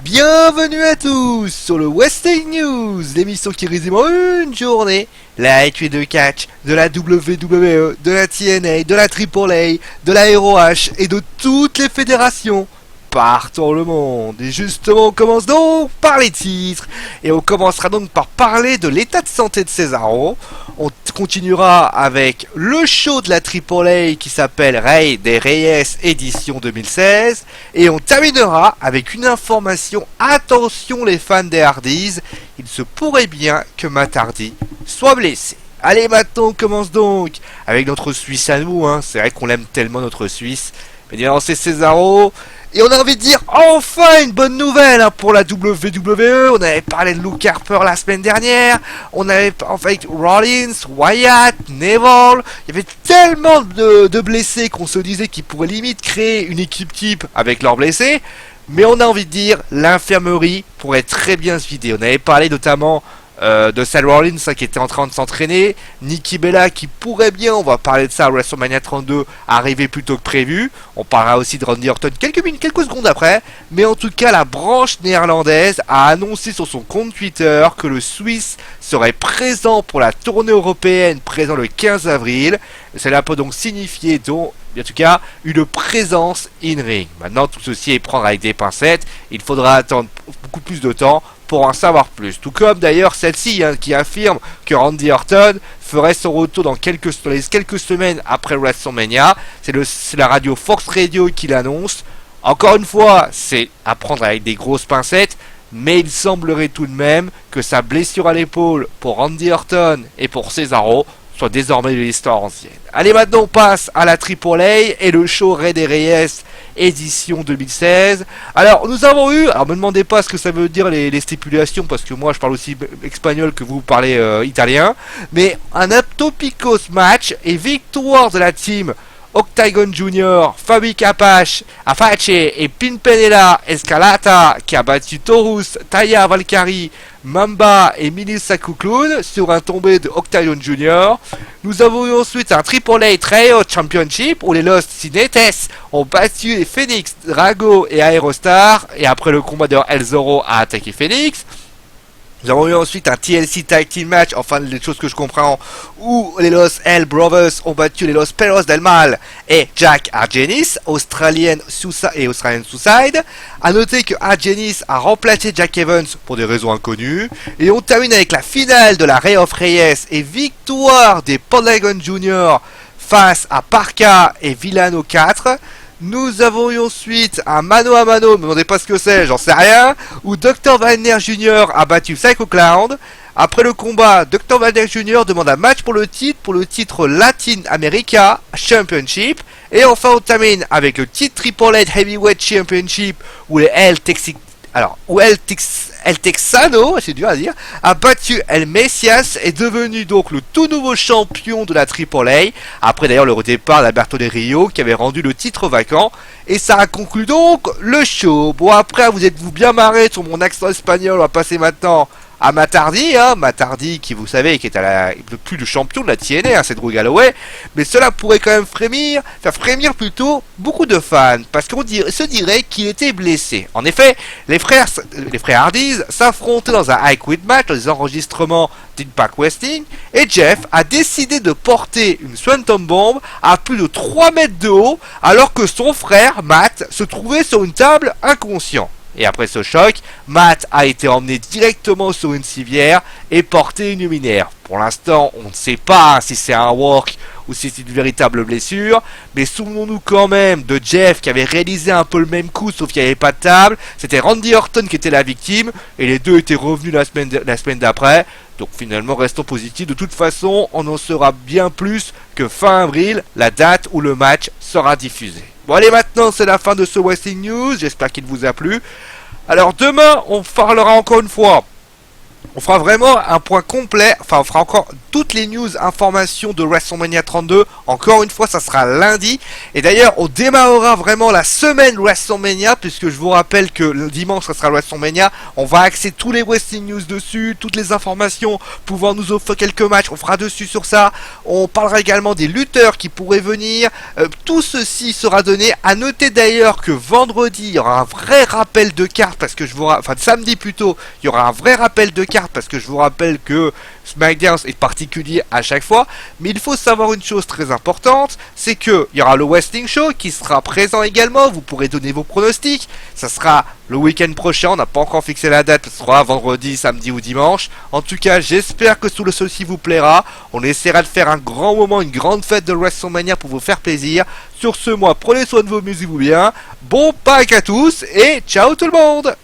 Bienvenue à tous sur le Wrestling News, l'émission qui résume en une journée l'actu de catch de la WWE, de la TNA, de la AAA, de la ROH et de toutes les fédérations partout dans le monde. Et justement, on commence donc par les titres. Et on commencera donc par parler de l'état de santé de Cesaro. On continuera avec le show de la AAA qui s'appelle Rey des Reyes édition 2016. Et on terminera avec une information. Attention les fans des Hardys, il se pourrait bien que Matt Hardy soit blessé. Allez, maintenant on commence donc avec notre Suisse à nous. C'est vrai qu'on l'aime tellement notre Suisse. Mais bien c'est Cesaro. Et on a envie de dire enfin une bonne nouvelle pour la WWE. On avait parlé de Luke Harper la semaine dernière. On avait enfin Rollins, Wyatt, Neville. Il y avait tellement de blessés qu'on se disait qu'ils pourraient limite créer une équipe type avec leurs blessés. Mais on a envie de dire l'infirmerie pourrait très bien se vider. On avait parlé notamment de Seth Rollins qui était en train de s'entraîner, Nikki Bella qui pourrait bien, on va parler de ça à WrestleMania 32, arriver plus tôt que prévu. On parlera aussi de Randy Orton quelques secondes après. Mais en tout cas, la branche néerlandaise a annoncé sur son compte Twitter que le Suisse serait présent pour la tournée européenne, présent le 15 avril. Cela peut donc signifier en tout cas une présence in-ring. Maintenant, tout ceci est prendre avec des pincettes. Il faudra attendre beaucoup plus de temps pour en savoir plus. Tout comme d'ailleurs celle-ci qui affirme que Randy Orton ferait son retour dans quelques semaines après WrestleMania. C'est la radio Fox Radio qui l'annonce. Encore une fois, c'est à prendre avec des grosses pincettes, mais il semblerait tout de même que sa blessure à l'épaule pour Randy Orton et pour Cesaro soit désormais de l'histoire ancienne. Allez, maintenant on passe à la AAA et le show Rey des Reyes édition 2016. Alors nous avons eu, alors me demandez pas ce que ça veut dire les stipulations parce que moi je parle aussi espagnol que vous parlez italien, mais un Aptopicos match et victoire de la team Octagon Junior, Fabric Apache et Pimpinella Escalata qui a battu Taurus, Taya Valkyrie, Mamba et Melissa Cocoon sur un tombé de Octagon Junior. Nous avons eu ensuite un AAA Trio Championship où les Lost Cinetes ont battu les Phoenix, Drago et Aerostar et après le combat de El Zorro a attaqué Phoenix. Nous avons eu ensuite un TLC Tag Team Match, enfin les choses que je comprends, où les Los Hell Brothers ont battu les Los Perros del Mal et Jack Argenis, Australian Suicide. A noter que Argenis a remplacé Jack Evans pour des raisons inconnues. Et on termine avec la finale de la Rey of Reyes et victoire des Pentagon Junior face à Parka et Villano 4. Nous avons eu ensuite un mano à mano, ne me demandez pas ce que c'est, j'en sais rien, où Dr. Wagner Jr. a battu Psycho Clown. Après le combat, Dr. Wagner Jr. demande un match pour le titre Latin America Championship. Et enfin on termine avec le titre Triple H Heavyweight Championship, où les El Texano, c'est dur à dire, a battu El Messias et est devenu donc le tout nouveau champion de la AAA, après d'ailleurs le départ d'Alberto Del Rio qui avait rendu le titre vacant, et ça a conclu donc le show. Bon, après vous êtes-vous bien marré sur mon accent espagnol, on va passer maintenant à Matt Hardy, Matt Hardy qui vous savez qui est plus le champion de la TNA, c'est Drew Galloway, mais cela pourrait quand même faire frémir plutôt beaucoup de fans, parce qu'on se dirait qu'il était blessé. En effet, les frères Hardys s'affrontaient dans un High Quit match, dans des enregistrements d'Impact Wrestling, et Jeff a décidé de porter une Swanton Bomb à plus de 3 mètres de haut, alors que son frère, Matt, se trouvait sur une table inconscient. Et après ce choc, Matt a été emmené directement sur une civière et porté une luminaire. Pour l'instant, on ne sait pas si c'est un work ou si c'est une véritable blessure, mais souvenons-nous quand même de Jeff qui avait réalisé un peu le même coup sauf qu'il n'y avait pas de table. C'était Randy Orton qui était la victime et les deux étaient revenus la semaine d'après. Donc finalement, restons positifs. De toute façon, on en saura bien plus que fin avril, la date où le match sera diffusé. Bon allez, maintenant c'est la fin de ce Wrestling News, j'espère qu'il vous a plu. Alors demain, on parlera encore une fois On fera vraiment un point complet, enfin on fera encore toutes les news, informations de WrestleMania 32. Encore une fois, ça sera lundi. Et d'ailleurs, on démarrera vraiment la semaine WrestleMania, puisque je vous rappelle que le dimanche, ça sera WrestleMania. On va axer tous les Wrestling News dessus, toutes les informations pouvant nous offrir quelques matchs, on fera dessus sur ça. On parlera également des lutteurs qui pourraient venir. Tout ceci sera donné. À noter d'ailleurs que vendredi, il y aura un vrai rappel de cartes, parce que enfin samedi plutôt, il y aura un vrai rappel de cartes, parce que je vous rappelle que SmackDown est particulier à chaque fois, mais il faut savoir une chose très importante, c'est que il y aura le Wrestling Show qui sera présent également, vous pourrez donner vos pronostics, ça sera le week-end prochain, on n'a pas encore fixé la date, ce sera vendredi, samedi ou dimanche. En tout cas, j'espère que tout le ceci vous plaira, on essaiera de faire un grand moment, une grande fête de WrestleMania pour vous faire plaisir. Sur ce, moi, prenez soin de vous, amusez-vous bien, bon Pâques à tous, et ciao tout le monde!